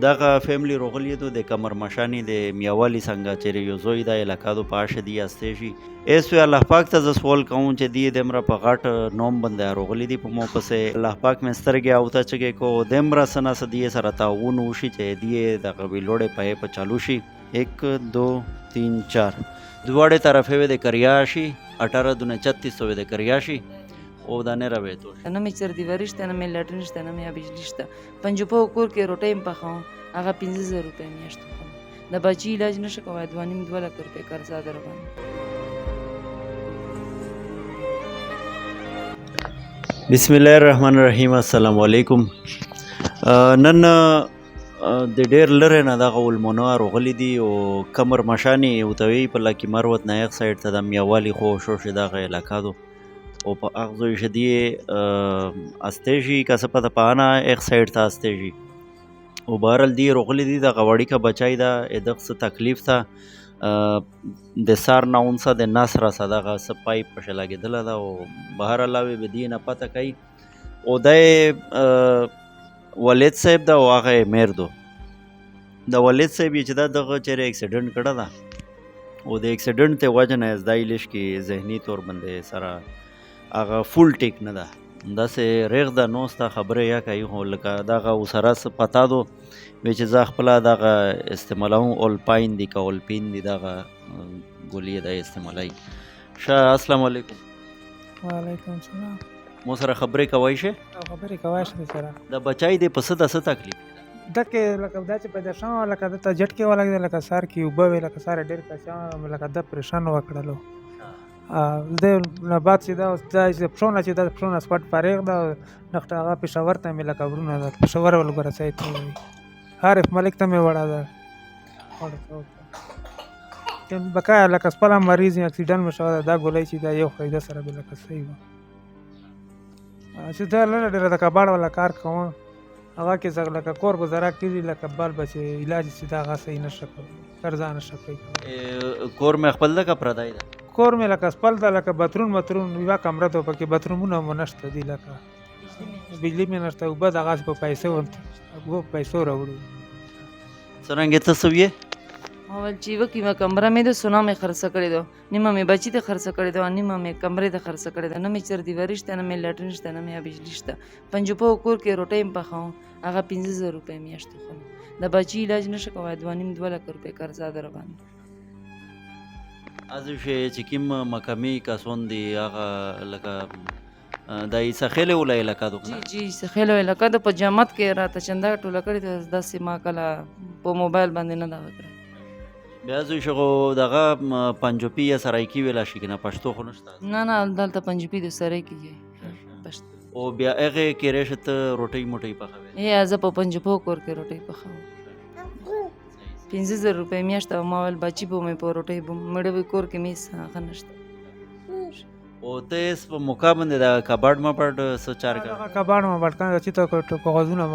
دغه فیملی راغلی دو د کمرمشانی د میاوالی څنګه چې یو زوی د الکادو پاشه دی استه شي ایسو الله پاک ته ز سوال کوم چې دی دمره په غټ نوم باندې راغلی دی په مو پسې الله پاک مسترګه او ته چې کو دمره سنا سدی سره تاون وشي چې دی د قبیلوړې په چالو شي 1 2 3 4 دواړه طرفه د کریاشي 18 دونه 36 د کریاشي او دا نه راوېتو نه مې چر دیواری شته نه مې لټرین شته نه مې بجلی شته پنځو په کور کې روټۍ هم پخوم هغه 15000 روپۍ میاشت خورم د بچي علاج نشه کوای 2.5 لک روپۍ قرض در باندې بسم الله الرحمن الرحیم السلام علیکم نن د ډیر لره نه دغه ولمنو راغلی دي او کمر مشانی او توی په لکه مروت نه یک سایډ ته د میاوالی خو شو شه دغه علاقادو او په اغزو شدی استیجی کا سپه پانا ایک سایډ ته استیجی او بهرل دی روغلی دی د غوړی کا بچای دا ادغه څه تکلیف ته د سار نه اونسه د نصر صدقه سپای پښه لګیدل دا او بهر الله به دینه پته کوي او د ولید صاحب دا واغه مردو د ولید صاحب چې دا دغه چیرې اکسیډنټ کړه دا او د اکسیډنټ ته وجه نه زدایلش کې ذهني تور باندې سره هغه فول ټیک نه ده داسې ریغ ده نو ستا خبره یا کوي خو لکه دغه سره څه پتا دو چې زه خپله دغه استعمالوم اولپاین دي که اولپین دي دغه ګولۍ ده استعمالوي ښه السلام علیکم وعلیکم السلام مو سره خبرې کوی شي خبرې کوای شي سره د بچای دی په څه د څه تکلیف دکې لکه دا چې پیدا شوه لکه دته جټکې ولګېدل لکه سر کې اوبه وې لکه سر ډېر کچا لکه د پریشان وکړلو د نه بعد چې دا چې پښونه چې دا پښونه سپټ فارغ ده نقطه هغه پېښور ته مې لکه ورونه ده پېښور ولګوره ځای ته عارف ملک ته مې وړه ده بقایا لکه خپله مریض اکسیډنټ مې شوی دا ګولۍ چې دا یو خوري ده سره به لکه صحیح وه چې دا لږه ډېره د کباړ والا کار کوم هغه کې زه لکه کور ګزاره کېږي لکه بال بچې علاج چې دا هغه صحیح نشه کوي قرضه نشه کوي کور مې خپل ده که پردی ده کور مې لکه خپل ده لکه باترون یوه کمره ده پکې باترومونه مو نشته دي لکه بجلي مې نشته اوبه دغسې په پیسو راوړو څرنګه ته څه ویې اول چې وکي ما کمره مې د سونا مې خرڅه کړې ده نیمه مې بچی ته خرڅه کړې ده نیمه مې کمرې ته خرڅه کړې ده نه مې چر دیواری شته نه مې لټرین شته نه مې بجلی شته پنځو په کور کې روټۍ هم پخوم هغه 15000 روپۍ میاشت خورم د بچي علاج نشه کوای 2.5 لک روپۍ قرض در باندې از چې کوم مقامي کسان دي هغه لکه د سخیل ولای لکه دغه جی سخیل ولای لکه د په جامت کې راته چندا ټوله کړی ته داسې ما کله په موبایل باندې نه دا کړی بیا زه شغو دغه پنجوپی یا سرایکی ویلا شي کنه پښتو خو نشته نه دلته پنجوپی د سرایکی پښتو او بیا هغه کې راشت روټي موټي پخوي زه په پنجوپو کور کې روټي پخوم 15000 روپۍ میاشت او ما ول بچی په مې په روټۍ مړوي کور کې میس هغه نشته او ته په موقع باندې دا کباړ مپړ څه چار کا کباړ مپړ کنه چې ته په غوزونه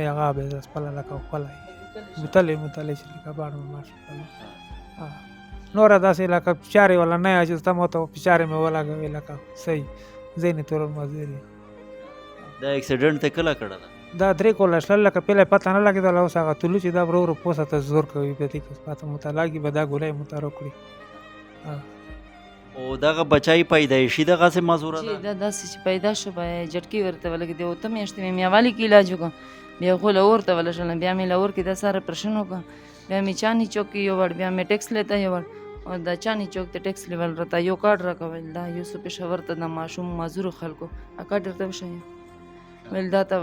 هغه به خپل لکه خپلای متلې چې کباړ ماشاء نور داسې لکه چارې ولا نه چې تاسو ته چارې مې ولګوي لکه صحیح زین تور مزيري دا اکسیډنټ ته کله کړه دا درې کوله شل لکه پیله پته نه لګېدل اوس هغه تلو چې دا ورو پوسه ته زور کوي په دې کې پته متلاګي به دا ګولۍ متارو کړي او دغه بچای پیدایشي دغه سه مزوره ده دا داسې چې پیدا شو به جټکی ورته ولګېدې او ته میاشتې مې میاوالی کې علاج وکړم بیا خو لور ته ولشل بیا مې لور کې دا ساره پرشن وکړه بیا مې چانی چوک کې یو وړ بیا مې ټیکس لیتا یو وړ او دا چانی چوک ته ټیکس لیول راته یو کارت راکول دا یو څه پېښور ته د ماشوم معذورو خلکو اکا ډېرته وشي ویل دا ته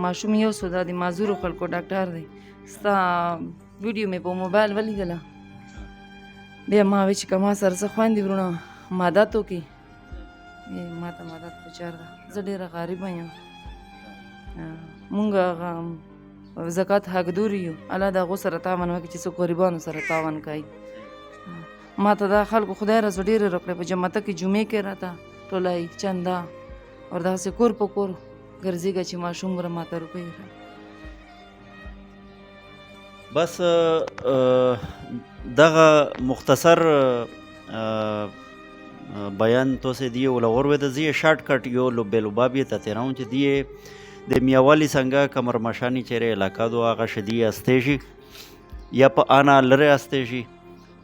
ماشوم یو څه دا د معذورو خلکو ډاکټر دی ستا ویډیو مې په موبایل ولیدله بیا ما وی چې که ما سره څه خویندې ورونه مادت وکړي ما ته مادت پچار ده زه ډېره غریبه یم مونږ زکات حقدور یو الله د هغو سره تاوان وکړي چې څوک غریبانو سره تاوان کوي ما ته دا خلکو خدای رضا ډېرې راکړې په جمعته کې جمعې کې راته ټولای چنده او داسې کور په کور ګرځېږه چې ماشوم ګره ما ته روپۍ بس دغه مختصر بیان تو سے دیے ولغور و د زی شارټ کټ یو لو بیلو بابی ته تیراون چې دیے د میاوالی څنګه کمرمشانی چیرې علاقه دو هغه شدی استی شي یا په انا لرې استی شي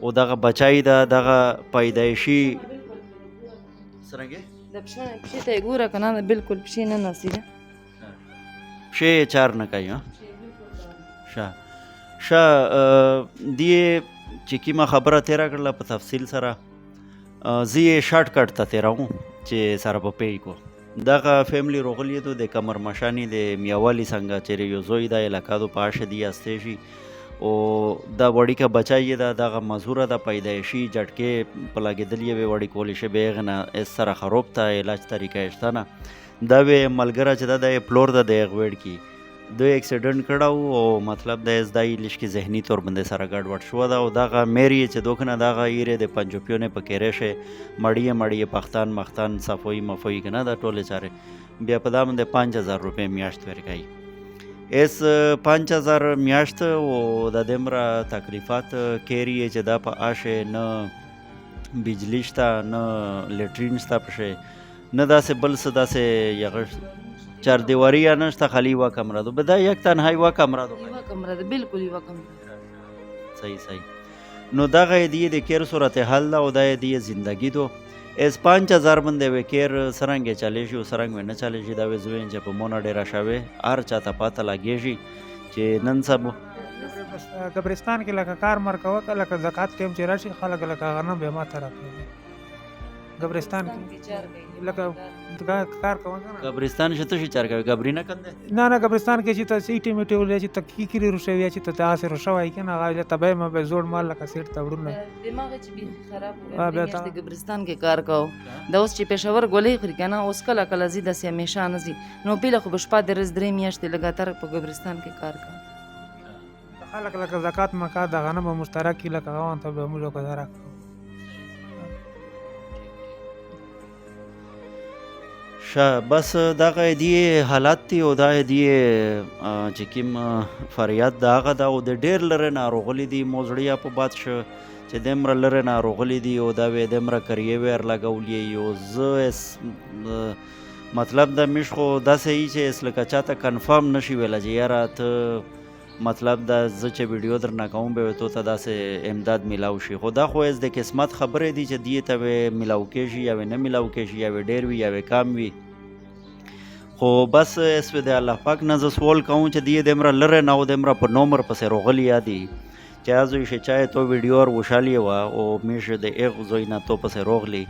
او دغه بچای ده دغه پیدایشي څرنګه د پښې ته یې ګوره که نه ده بالکل پښې نه ناستې ده پښې یې چار نه کوي ښه دې چې کومه خبره تېره کړله په تفصیل سره زه یې شارټ کټ ته تېروم چې سره به پی کو دغه فیملی روغلی دو د کمرمشانی د میاوالی څنګه چیرې یو زوی د علاقه دو په اشه دی استی شي او دا وړیکه بچای ده دغه مزوره د پیدایشي جټکې په لګېدلې وې وړي کولی شي به یې نه اس سره خروب ته علاج طریقه شته نه دا وې ملګره چې دا د پلور د غوړ کی دوی اکسیډنټ کړه او مطلب د از دای لشکې ذهني تور باندې سره ګډوډ شو دا او دغه میری چې دوکنه دغه ایره د پنجوپیونه په کېره شه مړی پښتان مختان صفوي مفوي کنه دا ټوله چاره بیا په دا باندې 5000 روپے میاشت ورکای اس 5000 میاشت او د دمره تکلیفات کېری چې دا په اشه نه بجلی شته نه لټرین شته پشه نه داسې بل څه داسې یغه چار دیواری یا نشته خالی یوه کمره دو بدا یک تنها یوه کمره دو یوه کمره ده بالکل یوه کمره صحیح نو دغه دیه د کیر صورت حل ده او دا دیه زندگی دو از 5000 باندې و کیر سرنګ چلی شي او سرنګ نه چلی شي دا و زوین چې په مونه ډیره شوی هر چاته پاته لګیږي چې نن سبا قبرستان کې لکه کار مر کوه لکه زکات ټیم چې راشي خلک لکه غنم به ماته راکوي قبرستان کې لکه کار کوه قبرستان شته شي چار کوي قبر نه کنده نه قبرستان کې چې ته سیټي میټي ولې چې ته کی کری روشوي چې ته تاسو روشوي کنه هغه ته به مې زوړ مال لکه سیټ ته ورونه دماغ چې به خراب وي د قبرستان کې کار کوو دا اوس چې پېښور ګولې خوري کنه اوس کله کله زی د همیشه نه زی نو پیله خو بشپا د رز درې میاشتې لګاتار په قبرستان کې کار کوو خلک لکه زکات مکا د غنم مشترک لکه غوان ته به موږ گزاره کوو بس دغه دی حالات دی او دا دی چې کوم فریاد دا هغه دا او د ډیر لره ناروغلی دی موزړیا په باد شو چې دمره لره ناروغلی دی او دا وې دمره کریې ور لګولې یو ز مطلب دا مش خو دا صحیح چې اس لکه چاته کنفرم نشي ویل چې یاره ته مطلب دا ز چې ویډیو در نه کوم به تو ته داسې امداد ملاو شي خو دا خو از د قسمت خبره دی چې دی ته ملاو کېږي یا نه ملاو کېږي یا ډیر وي یا کم وي خو بس اس د الله پاک نه ز سوال کوم چې دی دمره لره نه او دمره په نومر پسې روغلی یادي چې ازوی شي چای تو ویډیو ور وشالي وا او میشه د ایغ زوی نه تو پسې روغلی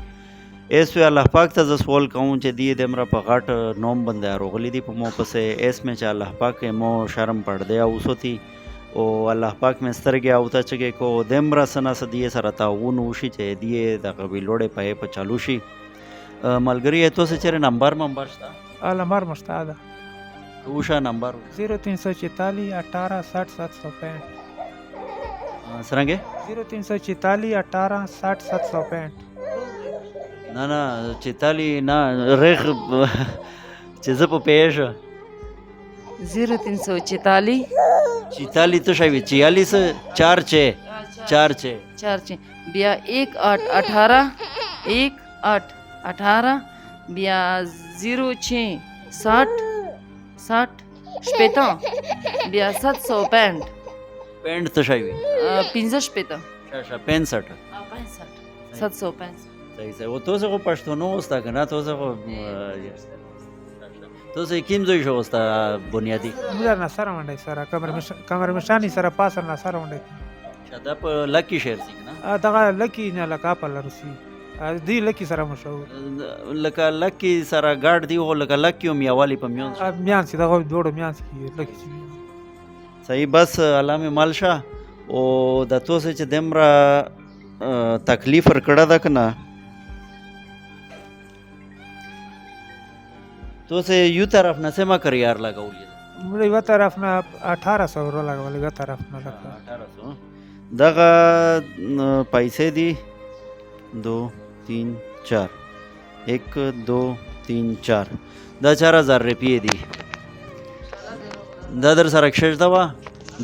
اس الله پاک ته ز سوال کوم چې دی دمره په غټ نوم باندې روغلی دی په مو پسې اس مې چې الله پاک مو شرم پړ دی او سوتی او الله پاک مې سترګې او ته چګې کو دمره سنا سدی سره تاون وشي چې دی د قبیلوړې په چالو شي ملګری ته څه چیرې نمبر شته نمبر مشتاده اوشا نمبر 0344 18 60 765 سرنګه 0344 18 60 765 نه چتالی نه رخ چې زه په پیژه 0344 چتالی تو شوی 46 4 بیا 18 18 18 بیا 06 60 60 شپیتا بیا 765 پینٹ تو شوی 15 شپیتا 65 765 صحیح و تو خو پښتون اوستا کنه تو خو تو سه کیم زوی شو اوستا بنیادی موږ نه سره منډي سره کمر مشانی سره پاسه نه سره منډي شدا په لکی شهر سی کنه دغه لکی نه لکا په لروسی دی لکی سره مشهور لکه لکی سره ګاډ دی او لکه لکی او میاوالی په میان سي دغه دوړو میان سي لکی صحیح بس علامه مالشا او د تو سه چې دمرا تکلیف ور کړه ده کنه تو سے یو طرف نه سما کریار لگاولی مړی و طرف نه 1800 ورو لګولې و طرف نه لګا 1800 دغه پیسې دي 2 3 4 1 2 3 4 دا 4000 روپیې دي دا در سره کښ دا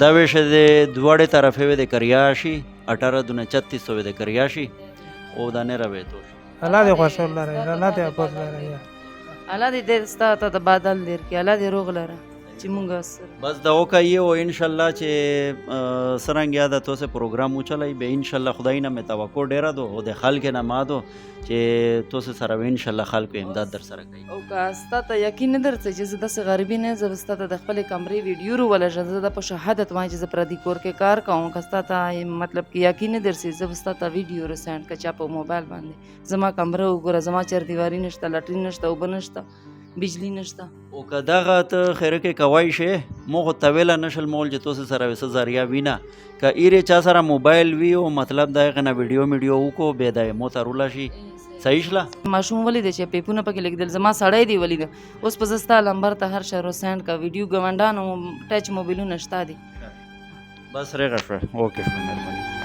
دا وشه د دواړه طرفه و د کریاشي 18 دونه 3600 و د کریاشي او دا نه راوي تو الله دې خوشاله لري الله دې ابد لري الله دې دې ستا ته د بادل درکړي، الله دې روغ لره چې مونږ سره بس دا وکایې او انشاءالله چې څرنګه یاده توسې پروګرام وچلئ به انشاءالله خدای نه مې توقع ډېره ده او د خلک نه ما ده چې توسې سره به انشاءالله خلکو امداد در سره کوي. او که ستا ته یقین نه درځي چې زه داسې غریبي نه یم، زه به ستا ته د خپلې کمرې ویډیو روولږم، زه دا په شهادت وایم چې زه پردي کور کې کار کوم. که ستا ته مطلب کې یقین نه درځي زه به ستا ته ویډیو رسینډ که چا په موبایل باندې زما کمره وګوره، زما چېر دیواري نشته، لټرین نشته، اوبه نشته، بجلی نشته. او که دغه ته خیره کې کوای شې مو خو ته ویله نشل مول چې توسې سره څه ذریعه وینه که ایرې چا سره موبایل وي او مطلب د هغې نه ویډیو وکړو بیا د مو ته روله شي. صحیح شله؟ ماشوم ولیده چې پیپونه پکې لیکدل، زما سړی دی ولیده. اوس په زه ستا نمبر ته هر شی روسینډ کا ویډیو ګاونډانو ټچ موبایلونه شته دي. بس رغه شوه. اوکې مهرباني.